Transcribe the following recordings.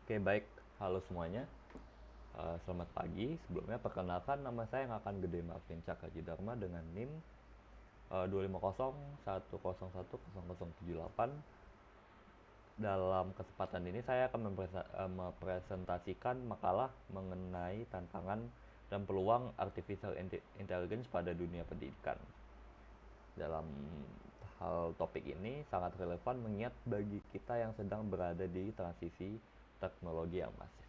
Oke, baik. Halo semuanya. Selamat pagi. Sebelumnya perkenalkan, nama saya yang akan gede Marvin Cakra Dharma dengan NIM 250101078. Dalam kesempatan ini saya akan mempresentasikan makalah mengenai tantangan dan peluang artificial intelligence pada dunia pendidikan. Dalam hal topik ini sangat relevan mengingat bagi kita yang sedang berada di transisi teknologi yang masif.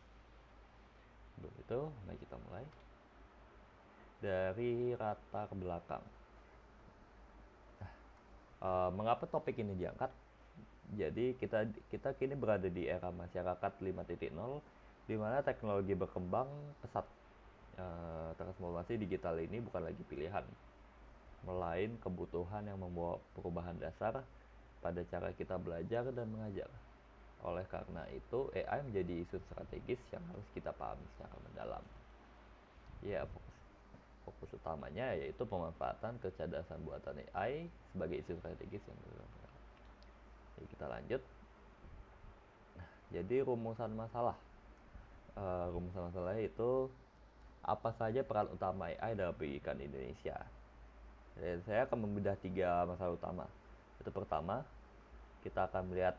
Begitu, mari kita mulai dari rata ke belakang. Mengapa topik ini diangkat? Jadi kita kini berada di era masyarakat 5.0 di mana teknologi berkembang pesat. Transformasi digital ini bukan lagi pilihan, melain kebutuhan yang membawa perubahan dasar pada cara kita belajar dan mengajar. Oleh karena itu, AI menjadi isu strategis yang harus kita pahami secara mendalam. Ya, fokus utamanya yaitu pemanfaatan kecerdasan buatan AI sebagai isu strategis yang berbeda. Jadi kita lanjut. Jadi rumusan masalahnya itu apa saja peran utama AI dalam pendidikan Indonesia. Dan saya akan membedah 3 masalah utama. Itu pertama, kita akan melihat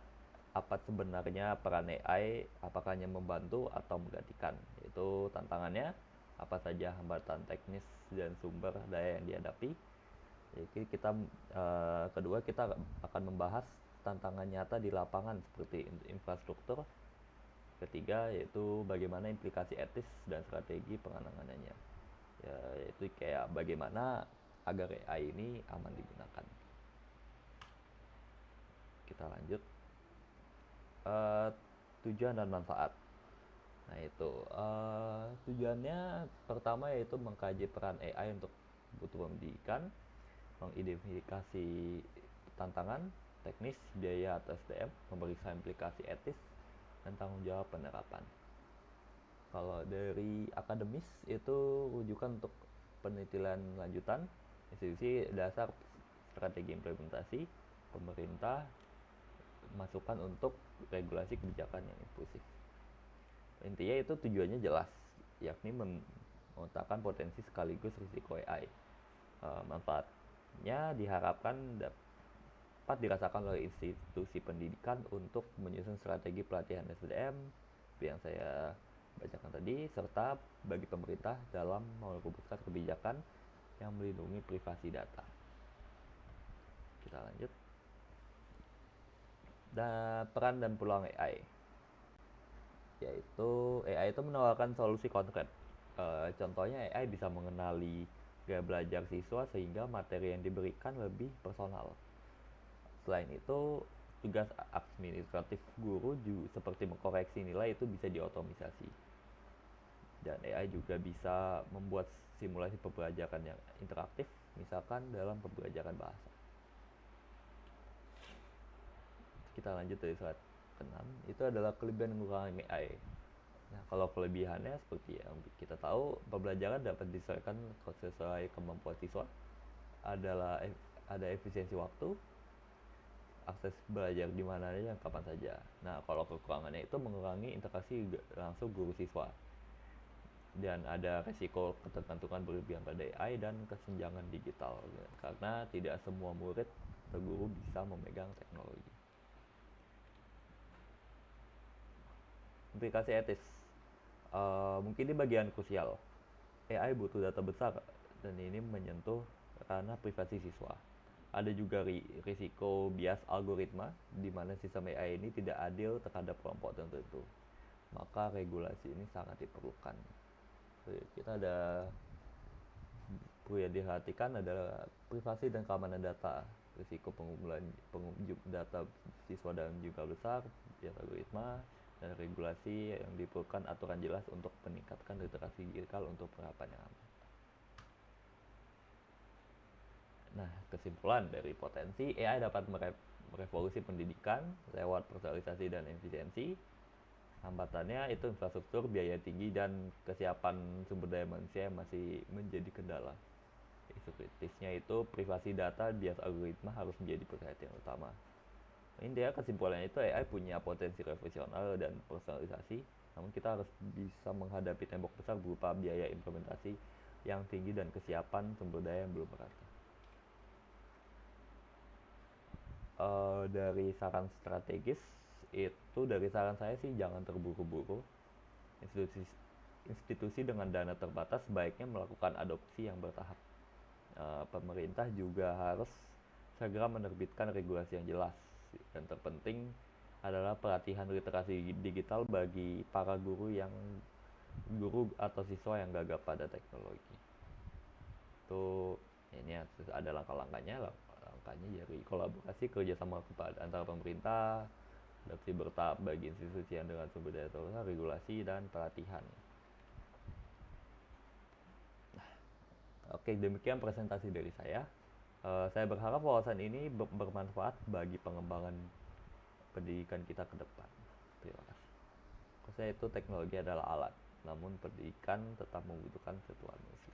apa sebenarnya peran AI, apakah hanya membantu atau menggantikan. Itu tantangannya, apa saja hambatan teknis dan sumber daya yang dihadapi. Jadi kedua kita akan membahas tantangan nyata di lapangan seperti infrastruktur. Ketiga yaitu bagaimana implikasi etis dan strategi penanganannya. Ya, yaitu kayak bagaimana agar AI ini aman digunakan. Kita lanjut. Uh, Tujuan dan manfaat. Nah itu tujuannya pertama yaitu mengkaji peran AI untuk kebutuhan pendidikan, mengidentifikasi tantangan teknis, biaya atau SDM, memeriksa implikasi etis, dan tanggung jawab penerapan. Kalau dari akademis itu rujukan untuk penelitian lanjutan, institusi dasar strategi implementasi, pemerintah, masukan untuk regulasi kebijakan yang inklusif. Intinya itu tujuannya jelas, yakni memetakan potensi sekaligus risiko AI. Manfaatnya diharapkan dapat dirasakan oleh institusi pendidikan untuk menyusun strategi pelatihan SDM yang saya bacakan tadi, serta bagi pemerintah dalam merumuskan kebijakan yang melindungi privasi data. Kita lanjut. Dan peran dan peluang AI, yaitu AI itu menawarkan solusi konkret. Contohnya AI bisa mengenali gaya belajar siswa sehingga materi yang diberikan lebih personal. Selain itu, tugas administratif guru juga seperti mengkoreksi nilai itu bisa diotomatisasi. Dan AI juga bisa membuat simulasi pembelajaran yang interaktif, misalkan dalam pembelajaran bahasa. Kita lanjut dari slide ke-6. Itu adalah kelebihan menggunakan AI. Nah, kalau kelebihannya seperti yang kita tahu, pembelajaran dapat disesuaikan sesuai kemampuan siswa. Ada efisiensi waktu, akses belajar di mana aja kapan saja. Nah, kalau kekurangannya itu mengurangi interaksi langsung guru siswa. Dan ada resiko ketergantungan berlebihan pada AI dan kesenjangan digital. Karena tidak semua murid atau guru bisa memegang teknologi. Implikasi etis. Mungkin ini bagian krusial. AI butuh data besar dan ini menyentuh ranah privasi siswa. Ada juga risiko bias algoritma di mana sistem AI ini tidak adil terhadap kelompok tertentu. Maka regulasi ini sangat diperlukan. Kita perlu yang diperhatikan adalah privasi dan keamanan data. Risiko pengumpulan data siswa dan juga besar, bias algoritma, dan regulasi yang diperlukan aturan jelas untuk meningkatkan literasi digital untuk penerapan yang aman. Nah, kesimpulan dari potensi AI dapat merevolusi pendidikan lewat personalisasi dan efisiensi. Hambatannya itu infrastruktur, biaya tinggi, dan kesiapan sumber daya manusia yang masih menjadi kendala. Isu kritisnya itu privasi data, bias algoritma harus menjadi perhatian utama. Intinya kesimpulannya itu AI punya potensi revolusional dan personalisasi, namun kita harus bisa menghadapi tembok besar berupa biaya implementasi yang tinggi dan kesiapan sumber daya yang belum merata. Dari saran strategis itu, dari saran saya sih jangan terburu-buru. Institusi institusi dengan dana terbatas sebaiknya melakukan adopsi yang bertahap. Pemerintah juga harus segera menerbitkan regulasi yang jelas, dan terpenting adalah pelatihan literasi digital bagi para guru atau siswa yang gagap pada teknologi. Itu ini ada langkah-langkahnya. Langkahnya dari kolaborasi kerjasama kepada antara pemerintah, adopsi bertahap bagi institusi yang dengan sumber daya terbatas, regulasi dan pelatihan. Oke, demikian presentasi dari saya. Saya berharap wawasan ini bermanfaat bagi pengembangan pendidikan kita ke depan. Terima kasih. Saya itu teknologi adalah alat, namun pendidikan tetap membutuhkan sentuhan manusia.